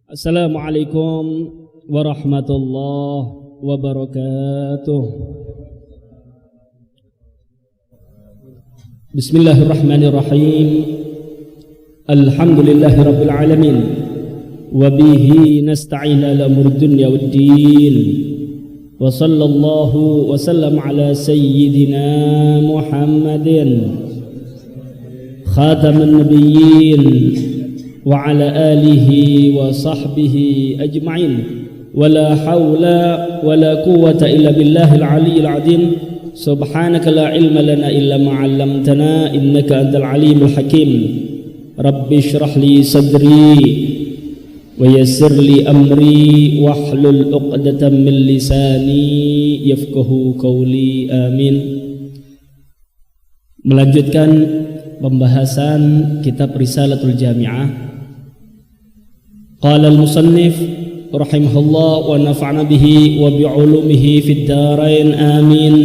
Assalamualaikum warahmatullahi wabarakatuh. Bismillahirrahmanirrahim. Alhamdulillahi rabbil alamin. Wa bihi nasta'in ala umuri dunya waddin. Wa sallallahu wa sallam ala sayyidina Muhammadin khataman nabiyyin wa ala alihi wa sahbihi ajma'in. Wala hawla wala quwwata illa billahil aliyyil azim. Subhanaka la ilma lana illa ma 'allamtana innaka antal alimul hakim. Rabbi shrah li sadri wa yassir li amri wahlul 'uqdatam min lisani yafqahu qawli. Amin. Melanjutkan pembahasan kitab Risalatul Jami'ah. Qala al-musannif rahimahullah wa nafa'na bihi wa bi'ulumihi fid dharain amin.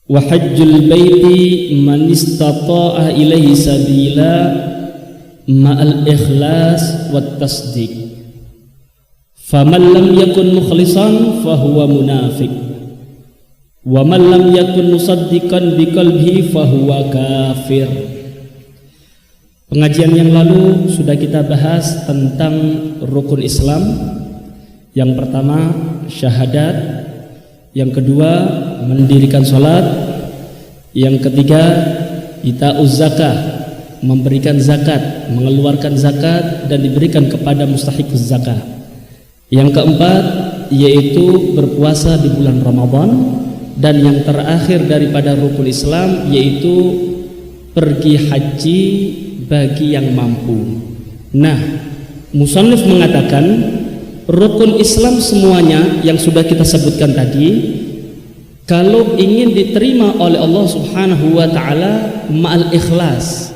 Wa hajjul baiti man istata'a ilaihi sabila ma'al ikhlas wat tasdiq. Faman lam yakun mukhlisan fahuwa munafiq. Wa man lam yakun musaddiqan biqalbihi fahuwa kafir. Pengajian yang lalu sudah kita bahas tentang rukun Islam. Yang pertama syahadat, yang kedua mendirikan sholat, yang ketiga ita'uz zakah, memberikan zakat, mengeluarkan zakat dan diberikan kepada mustahiquz zakah. Yang keempat yaitu berpuasa di bulan Ramadan, dan yang terakhir daripada rukun Islam yaitu pergi haji bagi yang mampu. Nah, musannif mengatakan rukun Islam semuanya yang sudah kita sebutkan tadi, kalau ingin diterima oleh Allah Subhanahu wa taala ma'al ikhlas,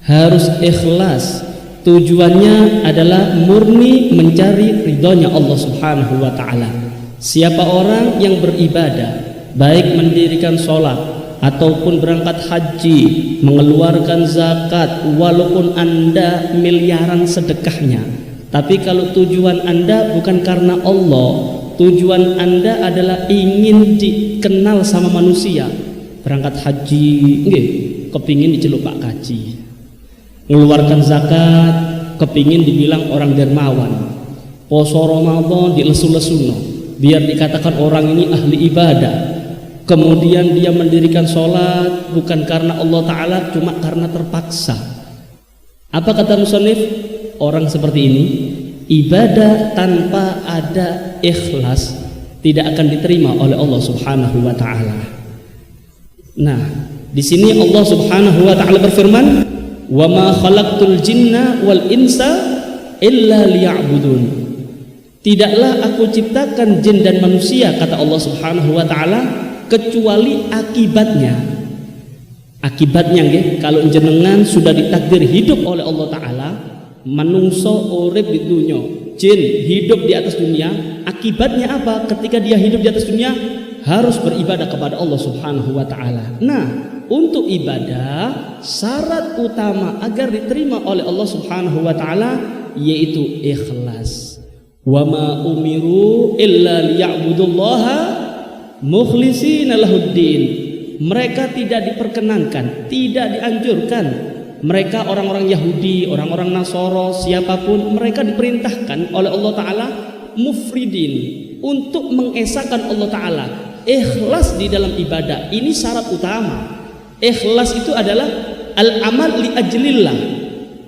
harus ikhlas. Tujuannya adalah murni mencari ridhonya Allah Subhanahu wa taala. Siapa orang yang beribadah, baik mendirikan sholat ataupun berangkat haji, mengeluarkan zakat, walaupun Anda miliaran sedekahnya, tapi kalau tujuan Anda bukan karena Allah, tujuan Anda adalah ingin dikenal sama manusia, berangkat haji nggih kepingin diceluk Pak Kaji, mengeluarkan zakat kepingin dibilang orang dermawan, poso Ramadan dilesu-lesuno biar dikatakan orang ini ahli ibadah. Kemudian dia mendirikan sholat bukan karena Allah Ta'ala, cuma karena terpaksa. Apa kata musannif? Orang seperti ini ibadah tanpa ada ikhlas tidak akan diterima oleh Allah Subhanahu wa Ta'ala. Nah, di sini Allah Subhanahu wa Ta'ala berfirman, "Wa ma khalaqtul jinna wal insa illa liya'budun." Tidaklah aku ciptakan jin dan manusia, kata Allah Subhanahu wa Ta'ala, kecuali akibatnya nggih, kalau jenengan sudah ditakdir hidup oleh Allah Ta'ala, manungso urip di dunia, jin hidup di atas dunia, akibatnya apa? Ketika dia hidup di atas dunia harus beribadah kepada Allah Subhanahu wa Ta'ala. Nah, untuk ibadah syarat utama agar diterima oleh Allah Subhanahu wa Ta'ala yaitu ikhlas. Wa ma umiru illa liya'budullaha mukhlishina lahuddin. Mereka tidak diperkenankan, tidak dianjurkan. Mereka orang-orang Yahudi, orang-orang Nasoro, siapapun, mereka diperintahkan oleh Allah Ta'ala mufridin, untuk mengesahkan Allah Ta'ala, ikhlas di dalam ibadah. Ini syarat utama. Ikhlas itu adalah al-amal li ajlillah,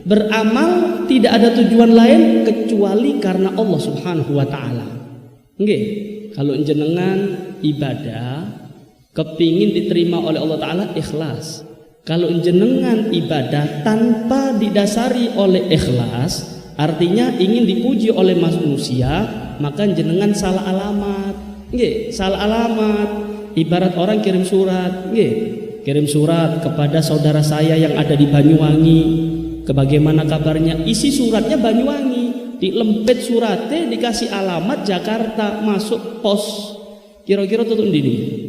beramal tidak ada tujuan lain kecuali karena Allah Subhanahu wa Ta'ala. Nggih, kalau jenengan ibadah kepingin diterima oleh Allah Ta'ala, ikhlas. Kalau jenengan ibadah tanpa didasari oleh ikhlas, artinya ingin dipuji oleh manusia, maka jenengan salah alamat. Nggih, salah alamat. Ibarat orang kirim surat, nggih, kirim surat kepada saudara saya yang ada di Banyuwangi, bagaimana kabarnya? Isi suratnya Banyuwangi, dilempet suratnya, dikasih alamat Jakarta, masuk pos. Kira-kira tutup ini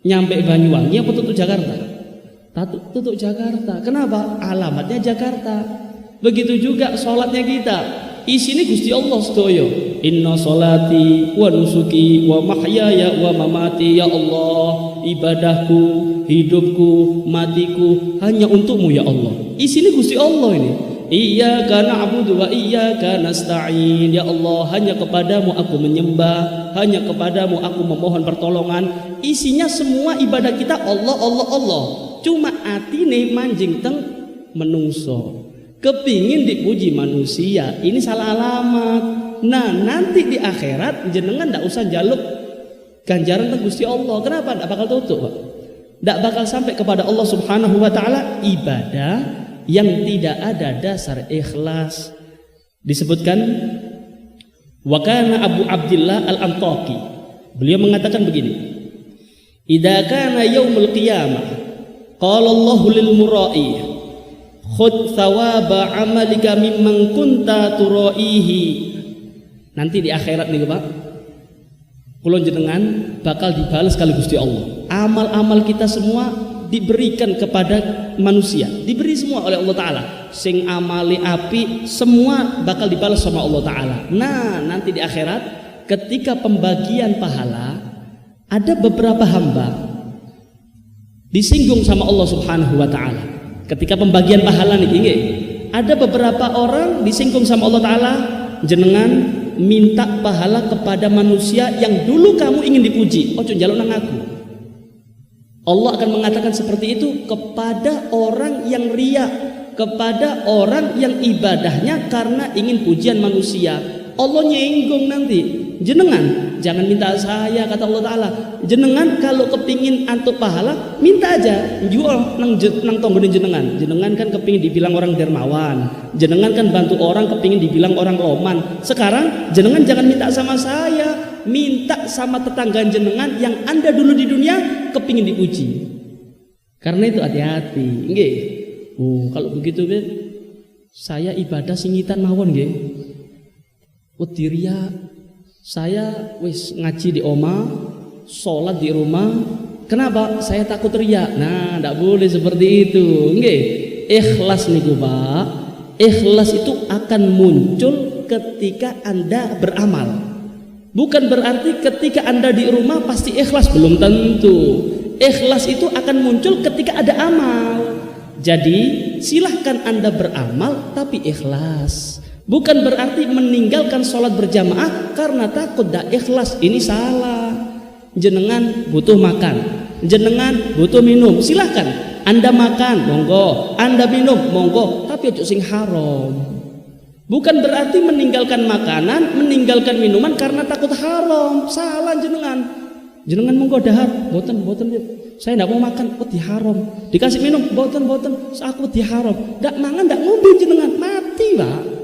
nyampe Banyuwangi apa tutup Jakarta? Tutup Jakarta. Kenapa? Alamatnya Jakarta. Begitu juga sholatnya kita, isine Gusti Allah sedaya. Inna sholati wa nusuki wa mahyaya wa mamati, ya Allah, ibadahku, hidupku, matiku hanya untukmu ya Allah. Isine Gusti Allah ini. Iyyaka na'budu wa iyyaka nasta'in, ya Allah, hanya kepadamu aku menyembah, hanya kepadamu aku memohon pertolongan. Isinya semua ibadah kita Allah, Allah, Allah. Cuma atine manjing teng menungso, kepingin dipuji manusia, ini salah alamat. Nah, nanti di akhirat jenengan ndak usah jaluk ganjaran teng Gusti Allah. Kenapa? Ndak bakal tutup, Pak. Ndak bakal sampai kepada Allah Subhanahu wa taala ibadah yang tidak ada dasar ikhlas. Disebutkan wa kana Abu Abdillah Al-Antaqi, beliau mengatakan begini, idza kana yaumul qiyamah qala Allahu lil mura'i khudh thawaba amalika mimman kunta turaihi. Nanti di akhirat nih Pak, kula jenengan bakal dibalas kali Gusti Allah. Amal-amal kita semua diberikan kepada manusia, diberi semua oleh Allah Ta'ala. Sing amali api semua bakal dibalas sama Allah Ta'ala. Nah, nanti di akhirat ketika pembagian pahala, ada beberapa hamba disinggung sama Allah Subhanahu wa Ta'ala. Ketika pembagian pahala nih, ada beberapa orang disinggung sama Allah Ta'ala. Jenengan minta pahala kepada manusia yang dulu kamu ingin dipuji, ojo njaluk nang aku. Allah akan mengatakan seperti itu kepada orang yang riya, kepada orang yang ibadahnya karena ingin pujian manusia. Allah nyenggung nanti, jenengan jangan minta saya, kata Allah Ta'ala. Jenengan kalau kepingin antuk pahala, minta aja, jual nang tonggone jenengan. Jenengan kan kepingin dibilang orang dermawan, jenengan kan bantu orang kepingin dibilang orang roman. Sekarang jenengan jangan minta sama saya, minta sama tetangga jenengan yang Anda dulu di dunia kepingin dipuji. Karena itu hati-hati, nggih. Kalau begitu saya ibadah singitan mawon nggih. Wedi riya, saya wis ngaji di oma, sholat di rumah. Kenapa? Saya takut riya. Nah, tidak boleh seperti itu. Nggih. Ikhlas niku Pak. Ikhlas itu akan muncul ketika Anda beramal. Bukan berarti ketika Anda di rumah pasti ikhlas, belum tentu. Ikhlas itu akan muncul ketika ada amal. Jadi silahkan Anda beramal tapi ikhlas. Bukan berarti meninggalkan sholat berjamaah karena takut dak ikhlas. Ini salah. Jenengan butuh makan, jenengan butuh minum, silahkan Anda makan, monggo. Anda minum, monggo. Tapi ojo sing haram. Bukan berarti meninggalkan makanan, meninggalkan minuman karena takut haram. Salah jenengan. Jenengan monggo dahar, boten. Saya tidak mau makan, wedi haram. Dikasih minum, boten. Aku wedi haram. Ndak mangan, ndak ngombe jenengan, mati Pak.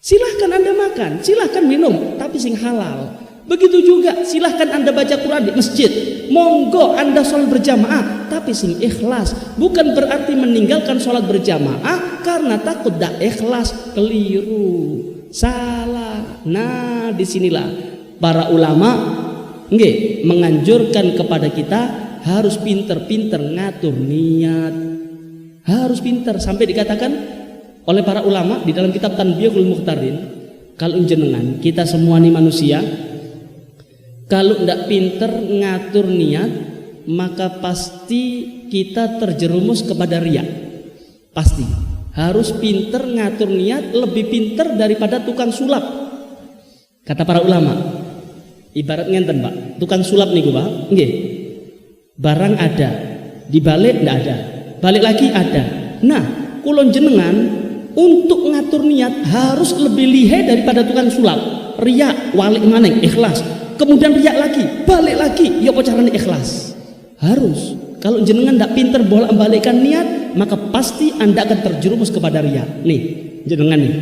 Silahkan Anda makan, silahkan minum, tapi sing halal. Begitu juga silahkan Anda baca Quran di masjid, monggo Anda sholat berjamaah, tapi sing ikhlas. Bukan berarti meninggalkan sholat berjamaah karena takut dak ikhlas. Keliru, salah. Nah, disinilah para ulama menganjurkan kepada kita harus pinter-pinter ngatur niat, harus pinter. Sampai dikatakan oleh para ulama di dalam kitab Tanbihul Mukhtarin, kalau jenengan kita semua nih manusia, kalau ndak pinter ngatur niat, maka pasti kita terjerumus kepada riya. Pasti harus pinter ngatur niat, lebih pinter daripada tukang sulap. Kata para ulama, ibarat ngenten Pak, tukang sulap nih Pak, nggih. Barang ada, dibalik ndak ada, balik lagi ada. Nah, kulon jenengan untuk ngatur niat harus lebih lihai daripada tukang sulap. Riya walik maneng ikhlas, kemudian riya lagi, balik lagi, ya apa caranya ikhlas? Harus. Kalau jenengan tidak pinter bolak-balikkan niat, maka pasti Anda akan terjerumus kepada riya. Nih, jenengan nih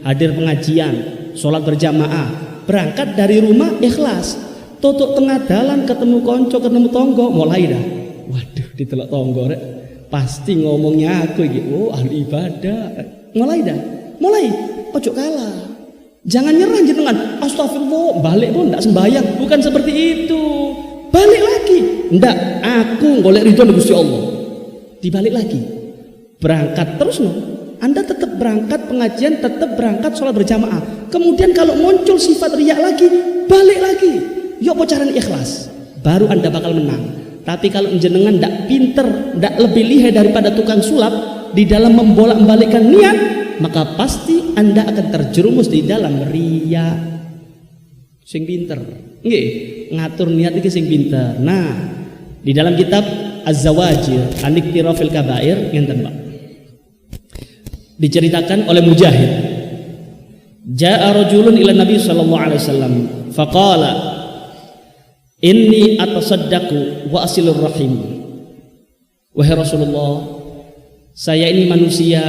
hadir pengajian, sholat berjamaah, berangkat dari rumah ikhlas, tutuk tengah dalan ketemu konco, ketemu tonggo, mulai dah. Waduh, ditelok tonggo rek, pasti ngomongnya aku gitu. Oh, ahli ibadah. Mulai ojo kalah, jangan nyerah jenengan. Astagfirullah, balik pun tidak sembahyang, bukan seperti itu. Balik lagi, ndak, aku golek ridho Gusti Allah. Dibalik lagi, berangkat terus no. Anda tetap berangkat pengajian, tetap berangkat sholat berjamaah. Kemudian kalau muncul sifat riya lagi, balik lagi. Yuk bocaran ikhlas, baru Anda bakal menang. Tapi kalau jenengan tidak pinter, tidak lebih lihai daripada tukang sulap di dalam membolak-balikkan niat, maka pasti Anda akan terjerumus di dalam riya. Sing pinter, nggih, ngatur niat iki sing pinter. Nah, di dalam kitab Az-Zawajir An-Iktirafil Kabair ngenten Pak, diceritakan oleh Mujahid, ja'a rajulun ila Nabi sallallahu alaihi wasallam faqala inni atasaddaqu wa asilur rahim. Wahai Rasulullah, saya ini manusia,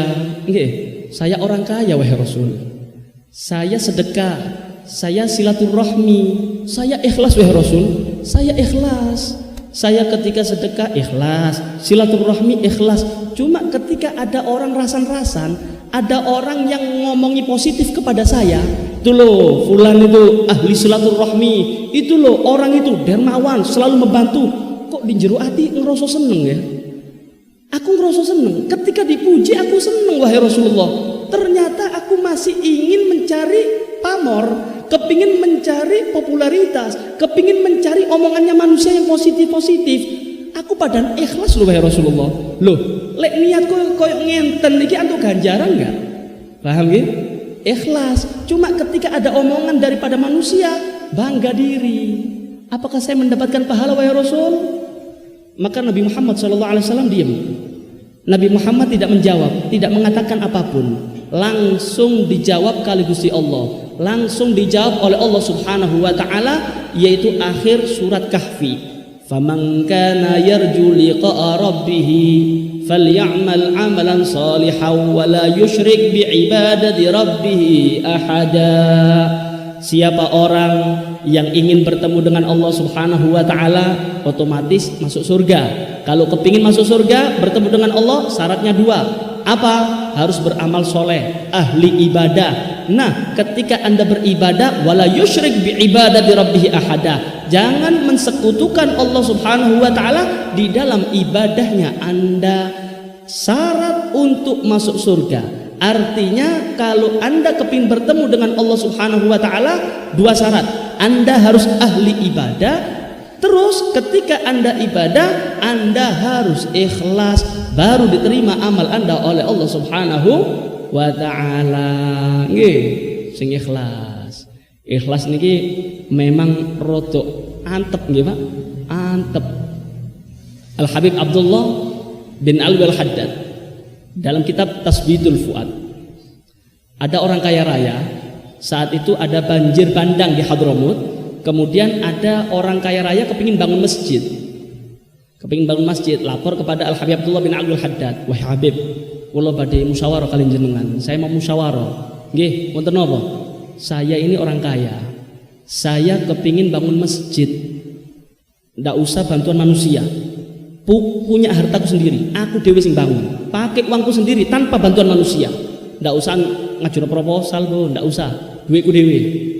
nggih, saya orang kaya wahai Rasul. Saya sedekah, saya silaturahmi, saya ikhlas wahai Rasul. Saya ikhlas. Saya ketika sedekah ikhlas, silaturahmi ikhlas. Cuma ketika ada orang rasan-rasan, ada orang yang ngomongi positif kepada saya, itu loh fulan itu ahli silaturahmi, itu loh orang itu dermawan, selalu membantu. Kok di jero ati ngerasa seneng ya? Aku ngerasa seneng. Ketika dipuji aku seneng wahai Rasulullah. Ternyata aku masih ingin mencari pamor, kepingin mencari popularitas, kepingin mencari omongannya manusia yang positif-positif. Aku padahal ikhlas loh wahai Rasulullah. Loh, lek niat koyo ngenten iki antuk ganjaran enggak? Paham nggih? Ikhlas. Cuma ketika ada omongan daripada manusia, bangga diri. Apakah saya mendapatkan pahala wahai Rasul? Maka Nabi Muhammad SAW diam. Nabi Muhammad tidak menjawab, tidak mengatakan apapun. Langsung dijawab kali Gusti Allah, langsung dijawab oleh Allah Subhanahu wa taala, yaitu akhir surat Kahfi. Faman kana yarju liqa'a rabbih falyamal 'amalan shalihan wa la yusyrik bi ibadati rabbih ahada. Siapa orang yang ingin bertemu dengan Allah Subhanahu wa taala, otomatis masuk surga. Kalau kepingin masuk surga, bertemu dengan Allah, syaratnya dua. Apa? Harus beramal soleh, ahli ibadah. Nah, ketika Anda beribadah, wala yusyrik bi ibadati rabbih ahada. Jangan mensekutukan Allah Subhanahu wa taala di dalam ibadahnya Anda. Syarat untuk masuk surga. Artinya kalau Anda kepingin bertemu dengan Allah Subhanahu wa taala, dua syarat. Anda harus ahli ibadah. Terus ketika Anda ibadah, Anda harus ikhlas, baru diterima amal Anda oleh Allah Subhanahu wa taala. Nggih, sing ikhlas. Ikhlas niki memang rodok antep nggih, Pak. Antep. Al Habib Abdullah bin Alwi Al-Haddad dalam kitab Tasbidul Fuad, ada orang kaya raya. Saat itu ada banjir bandang di Hadramut. Kemudian ada orang kaya raya kepingin bangun masjid. Kepingin bangun masjid, lapor kepada Al Habib Abdullah bin Alwi Al-Haddad. Wahai Habib, kula badhe musyawarah kalian jenengan. Saya mau musyawarah. Nggih, wonten napa? Saya ini orang kaya. Saya kepingin bangun masjid. Ndak usah bantuan manusia. Punya hartaku sendiri, aku dewe sing bangun. Pakai uangku sendiri tanpa bantuan manusia. Ndak usah ngajur proposal, Bu, ndak usah. Duitku dewe.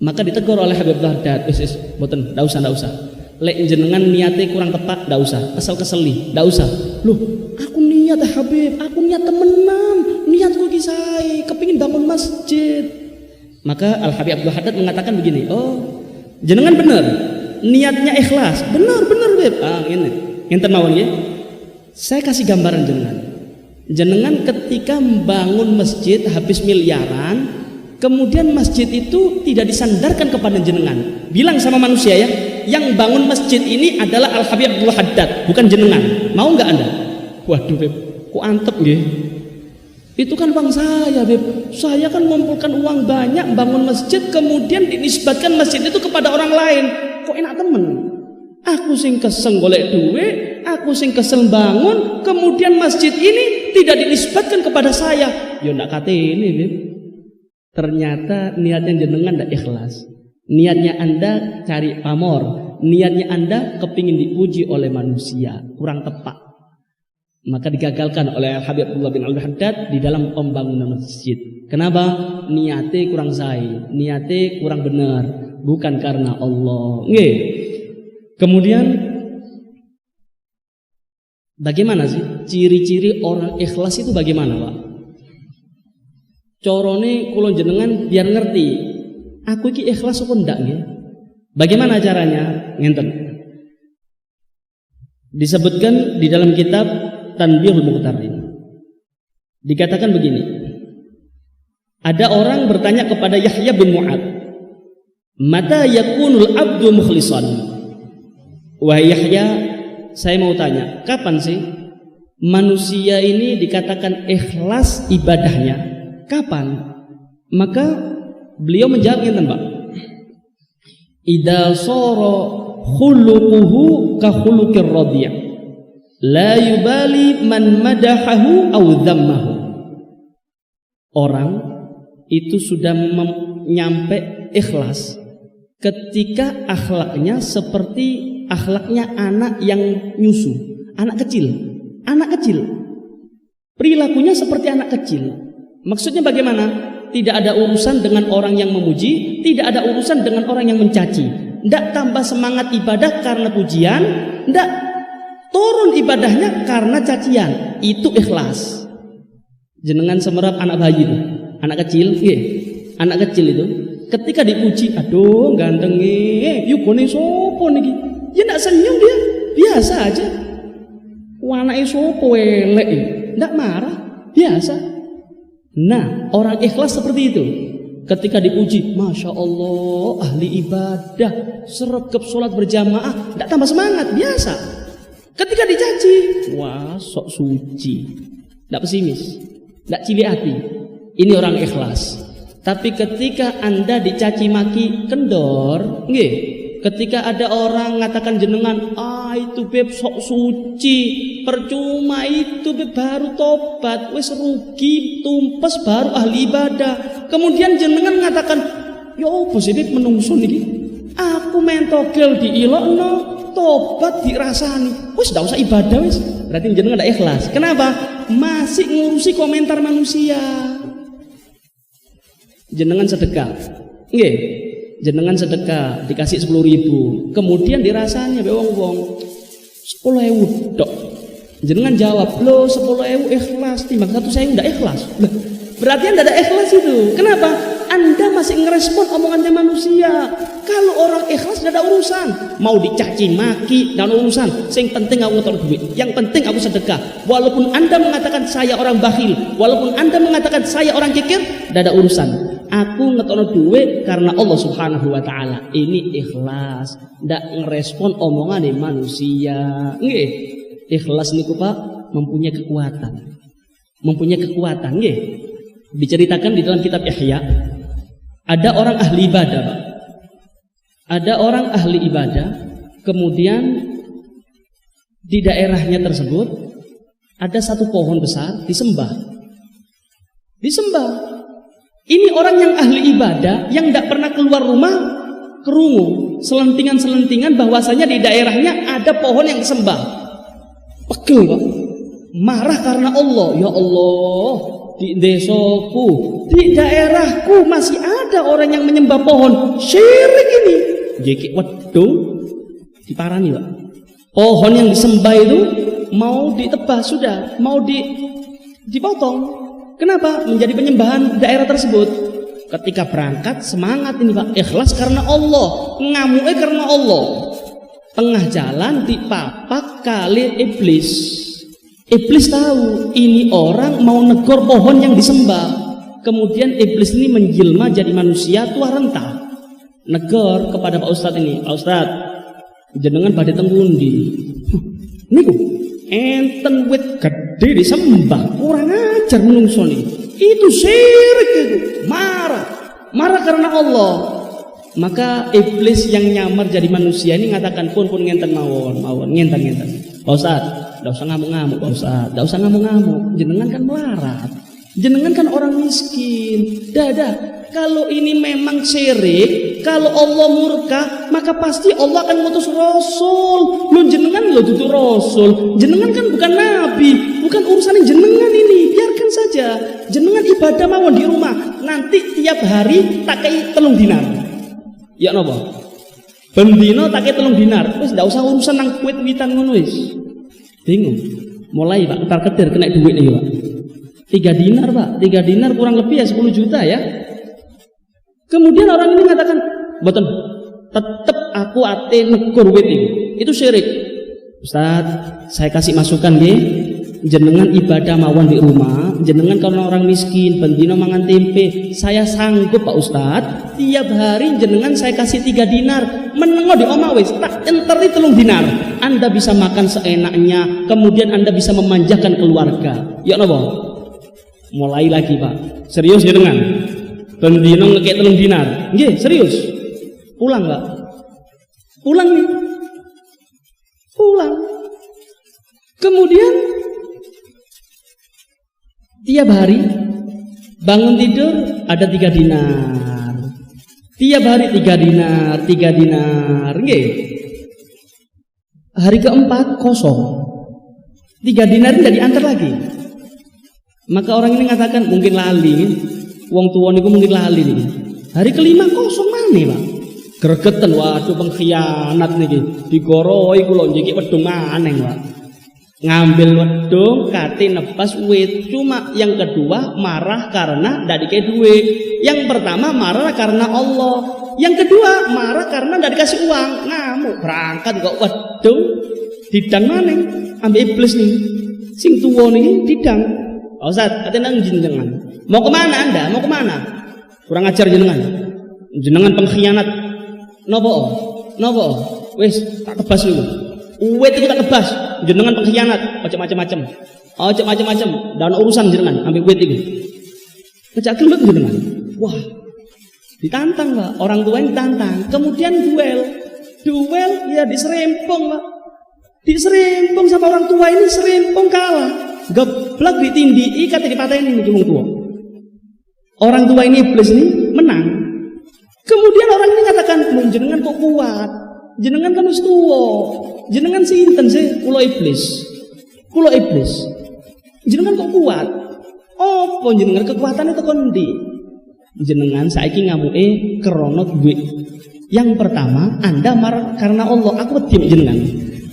Maka ditegur oleh Habib Al-Haddad, mboten, ndak usah. Lek jenengan niate kurang tepat, ndak usah. Kesel-keseli, ndak usah. Loh, aku niat Habib, aku niat temenan. Niatku ki sae, kepingin bangun masjid. Maka Al Habib Al-Haddad mengatakan begini, "Oh, jenengan bener. Niatnya ikhlas. Bener, Habib. Ah, ini. Ngenten mawon nggih. Saya kasih gambaran jenengan. Jenengan ketika membangun masjid habis miliaran, kemudian masjid itu tidak disandarkan kepada jenengan. Bilang sama manusia ya, yang bangun masjid ini adalah Al Habib Abdullah Haddad, bukan jenengan. Mau nggak Anda?" Waduh, Beb, kok antep nggih? Itu kan uang saya, Beb. Saya kan mengumpulkan uang banyak bangun masjid, kemudian dinisbatkan masjid itu kepada orang lain. Kok enak temen? Aku sing kesel golek duit, aku sing kesel bangun, kemudian masjid ini tidak dinisbatkan kepada saya. Ya ndak kate ini, Beb. Ternyata niatnya jenengan tidak ikhlas. Niatnya Anda cari pamor, niatnya Anda kepingin dipuji oleh manusia, kurang tepat. Maka digagalkan oleh Al Habib Abdullah bin Al-Haddad di dalam pembangunan masjid. Kenapa? Niatnya kurang sae, niatnya kurang benar, bukan karena Allah. Nggih. Kemudian bagaimana sih ciri-ciri orang ikhlas itu bagaimana, Pak? corone kula jenengan biar ngerti aku iki ikhlas apa ndak nggih. Bagaimana caranya? Ngenten. Disebutkan di dalam kitab Tanbihul Muqtarin. Dikatakan begini. Ada orang bertanya kepada Yahya bin Mu'ad, "Mata yakunul abdu mukhlishan?" Wahai Yahya, saya mau tanya, kapan sih manusia ini dikatakan ikhlas ibadahnya? Kapan? Maka beliau menjawab ngeten, Pak. Idza sara khuluquhu ka khuluqir radhi'. La yubali man madahahu aw dhammahu. Orang itu sudah nyampe ikhlas ketika akhlaknya seperti akhlaknya anak yang nyusu, anak kecil. Perilakunya seperti anak kecil. Maksudnya bagaimana? Tidak ada urusan dengan orang yang memuji, tidak ada urusan dengan orang yang mencaci. Tidak tambah semangat ibadah karena pujian, tidak turun ibadahnya karena cacian. Itu ikhlas. Jenengan semerap anak bayi itu, anak kecil, anak kecil itu, ketika dipuji, aduh ganteng yuk kone sopo niki, ya tidak senyum dia, biasa aja. Wanake sopo elek, tidak marah, biasa. Nah, orang ikhlas seperti itu. Ketika dipuji, Masya Allah, ahli ibadah, sergap sholat berjamaah, tidak tambah semangat, biasa. Ketika dicaci, wah sok suci, tidak pesimis, tidak cilik hati. Ini orang ikhlas. Tapi ketika Anda dicaci maki, kendor, ketika ada orang mengatakan jenengan, itu beb sok suci, percuma itu beb baru tobat, wis rugi, tumpes baru ahli ibadah. Kemudian jenengan mengatakan, ya apa sih beb menungso niki? Aku mentogel diilokno, tobat dirasani, wis ndak usah ibadah wis. Berarti jenengan ndak ikhlas. Kenapa? Masih ngurusi komentar manusia. Jenengan sedekah, jenengan sedekah dikasih 10.000, kemudian dirasanya be wong-wong 10.000 dok. Jenengan jawab, lo 10.000 ikhlas, timbang 1.000 ndak ikhlas. Berarti Anda ada ikhlas itu. Kenapa? Anda masih ngerespon omongannya manusia. Kalau orang ikhlas tidak ada urusan. Mau dicaci maki, tidak ada urusan. Yang penting aku ngetor duit. Yang penting aku sedekah. Walaupun Anda mengatakan saya orang bakhil, walaupun Anda mengatakan saya orang kikir, tidak ada urusan. Aku ngetor duit karena Allah Subhanahu wa taala. Ini ikhlas. Tidak ngerespon omongan manusia. Ikhlas niku Pak mempunyai kekuatan. Diceritakan di dalam kitab Ihya, ada orang ahli ibadah, Pak. Ada orang ahli ibadah, kemudian di daerahnya tersebut ada satu pohon besar disembah. Ini orang yang ahli ibadah yang tidak pernah keluar rumah, kerungu selentingan bahwasanya di daerahnya ada pohon yang disembah. Pegel, Pak. Marah karena Allah. Ya Allah, di desaku, di daerahku masih ada orang yang menyembah pohon. Syirik ini. Jadi waduh, diparani, Pak. Pohon yang disembah itu mau ditebas sudah, mau dipotong. Kenapa? Menjadi penyembahan daerah tersebut. Ketika berangkat semangat ini, Pak, ikhlas karena Allah, ngamuknya karena Allah. Tengah jalan dipapak kali iblis. Iblis tahu ini orang mau negor pohon yang disembah. Kemudian iblis ini menjelma jadi manusia tua renta. Negor kepada Pak Ustadz ini, Pak Ustadz, jenengan badhe teng pundi? Niku enten wit gede disembah, kurang ajar menungso niki. Itu syirik itu. Marah karena Allah. Maka iblis yang nyamar jadi manusia ini mengatakan pun ngenten mawon, ngenten. Pak Ustadz, tidak usah ngamuk-ngamuk, Pak Ustadz, tidak usah ngamuk-ngamuk. Jenengan kan melarat, jenengan kan orang miskin. Kalau ini memang syirik, kalau Allah murka, maka pasti Allah akan mengutus Rasul. Lu jenengan lo tutup Rasul, jenengan kan bukan Nabi, bukan urusan jenengan ini. Biarkan saja, jenengan ibadah mawon di rumah. Nanti tiap hari tak kei 3 dinar. Ya napa? Bendino tak kei 3 dinar. Wis ndak usah urusan nang kuit-witan ngono wis. Bingung. Mulai Pak, tar kedir kena duit nih Pak. 3 dinar Pak, 3 dinar kurang lebih ya 10 juta ya. Kemudian orang ini mengatakan, "Mboten, tetep aku ate negur wit itu syirik." Ustaz, saya kasih masukan nggih, jenengan ibadah mawon di rumah, jenengan kalau orang miskin bendino mangan tempe, saya sanggup Pak Ustaz, tiap hari jenengan saya kasih 3 dinar, menengo di omah wis tak enteri 3 dinar. Anda bisa makan seenaknya, kemudian Anda bisa memanjakan keluarga. Ya napa? Mulai lagi Pak, serius jenengan bendino ngekek 3 dinar, nggih serius, pulang Pak, pulang nih, pulang. Kemudian tiap hari bangun tidur ada 3 dinar, tiap hari 3 dinar, 3 dinar, nggih. Hari keempat kosong, 3 dinar tidak diantar lagi. Maka orang ini mengatakan mungkin lali, wong tua niku mungkin lali nih. Hari kelima kosong maneh Pak. Gregeten, waduh pengkhianat niki. Digoroi kula njiki wedhung maneh Pak. Ngambil wedhung kate nebas wit. Cuma yang kedua marah karena ndak dikei duit. Yang pertama marah karena Allah. Yang kedua marah karena ndak dikasih uang. Ngamuk berangkat kok wedhung didang maneh ambek iblis nih. Sing tuwa niki didang. Pak Ustaz, katanya jenengan. Mau kemana Anda? Mau kemana? Kurang ajar jenengan. Jenengan pengkhianat. Nopo? Nopo? Wes tak tebas niku. Uwit iku tak tebas. Jenengan pengkhianat. Ojo macam-macam. Ojo macam-macam. Dan urusan jenengan ambil uwit iku. Ngejak gelut jenengan. Wah. Ditantang Pak. Orang tua yang ditantang. Kemudian duel. Duel ya diserempong Pak. Diserempong sama orang tua ini, serempong kalah. Geblak ditindih, kata dipatahin ini wong tua. Orang tua ini iblis ini menang. Kemudian orang ini katakan, jenengan kok kuat? Jenengan kan wis tuwa. Jenengan sinten sih? Kula iblis. Kula iblis. Jenengan kok kuat? Apa jenengan kekuatan itu kondi? Jenengan saiki ngamuke krana duit. Yang pertama, Anda marah karena Allah, aku wedi jenengan.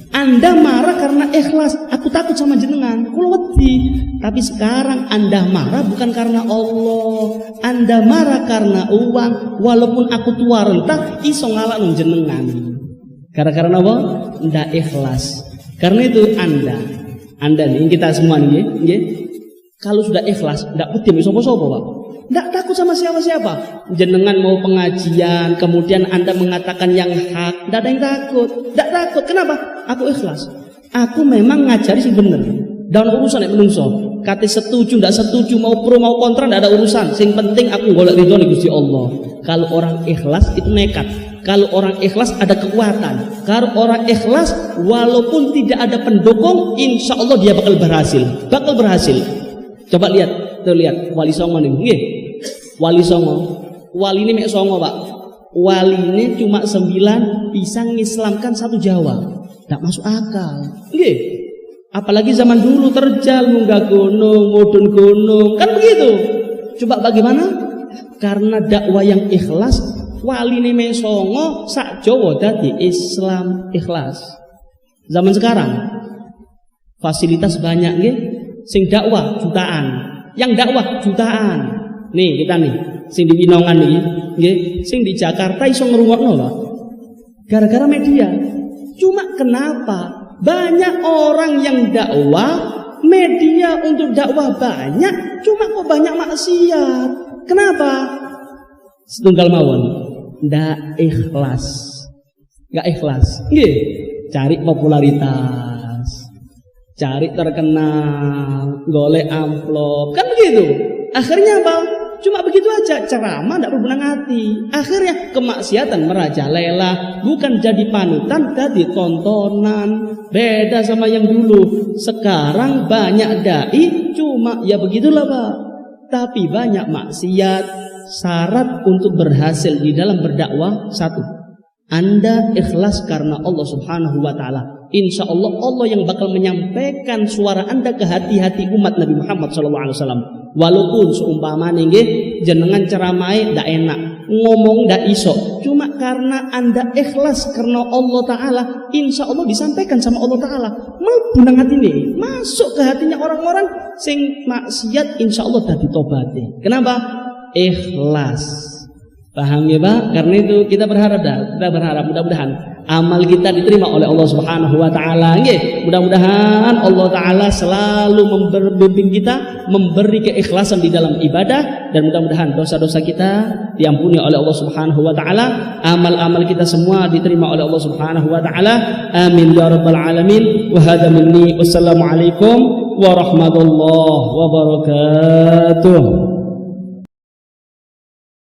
Anda marah karena ikhlas, aku takut sama jenengan, kula wedi. Tapi sekarang Anda marah bukan karena Allah, Anda marah karena uang. Walaupun aku tua rentah, iso ngalahno jenengan. Karena apa? Ndak ikhlas. Karena itu Anda nih, kita semua nih, nggih. Kalau sudah ikhlas, ndak wedi sapa-sapa, Pak. Ndak takut sama siapa-siapa. Jenengan mau pengajian, kemudian Anda mengatakan yang hak, ndak ada yang takut. Ndak takut. Kenapa? Aku ikhlas. Aku memang ngajari sing bener. Dalam urusan nek menungso, kate setuju ndak setuju, mau pro mau kontra ndak ada urusan. Sing penting aku golek ridho Gusti Allah. Kalau orang ikhlas itu nekat. Kalau orang ikhlas ada kekuatan. Kalau orang ikhlas walaupun tidak ada pendukung, insya Allah dia bakal berhasil. Bakal berhasil. Coba lihat, tuh lihat Wali Songo nih, nggih. Wali Songo, wali ini mek Songo Pak. Wali ini cuma 9 bisa ngislamkan 1 Jawa, tidak masuk akal, nggih. Apalagi zaman dulu terjal munggah gunung, mudun gunung, kan begitu. Coba bagaimana? Karena dakwah yang ikhlas, wali ini mek Songo sak Jawa dadi Islam ikhlas. Zaman sekarang fasilitas banyak, nggih. Sing dakwah jutaan, yang dakwah jutaan. Nih kita nih, sing di Winongan nih, nggih, sing di Jakarta iso ngrungokno Pak. Gara-gara media. Cuma kenapa banyak orang yang dakwah, media untuk dakwah banyak, cuma kok banyak maksiat? Kenapa? Setunggal mawon, ndak ikhlas. Enggak ikhlas. Nggih, cari popularitas. Cari terkenal, golek amplop, kan begitu. Akhirnya apa? Cuma begitu aja, ceramah tidak berbenang hati. Akhirnya kemaksiatan merajalela, bukan jadi panutan, jadi tontonan. Beda sama yang dulu. Sekarang banyak dai, cuma ya begitulah Pak. Tapi banyak maksiat. Syarat untuk berhasil di dalam berdakwah, 1, Anda ikhlas karena Allah Subhanahu wa Ta'ala. Insya Allah Allah yang bakal menyampaikan suara Anda ke hati-hati umat Nabi Muhammad SAW. Walaupun seumpama nggih jenengan ceramai ndak enak, ngomong ndak iso, cuma karena Anda ikhlas karena Allah Ta'ala, insya Allah disampaikan sama Allah Ta'ala. Mlebu nang atine, masuk ke hatinya orang-orang sing maksiat, insya Allah tadi tobatnya. Kenapa? Ikhlas. Paham ya Pak? Karena itu kita berharap mudah-mudahan amal kita diterima oleh Allah Subhanahu wa taala. Nggih, mudah-mudahan Allah taala selalu membimbing kita, memberi keikhlasan di dalam ibadah, dan mudah-mudahan dosa-dosa kita diampuni oleh Allah Subhanahu wa taala, amal-amal kita semua diterima oleh Allah Subhanahu wa taala. Amin ya rabbal alamin. Wa hadza minni. Wassalamualaikum warahmatullahi wabarakatuh.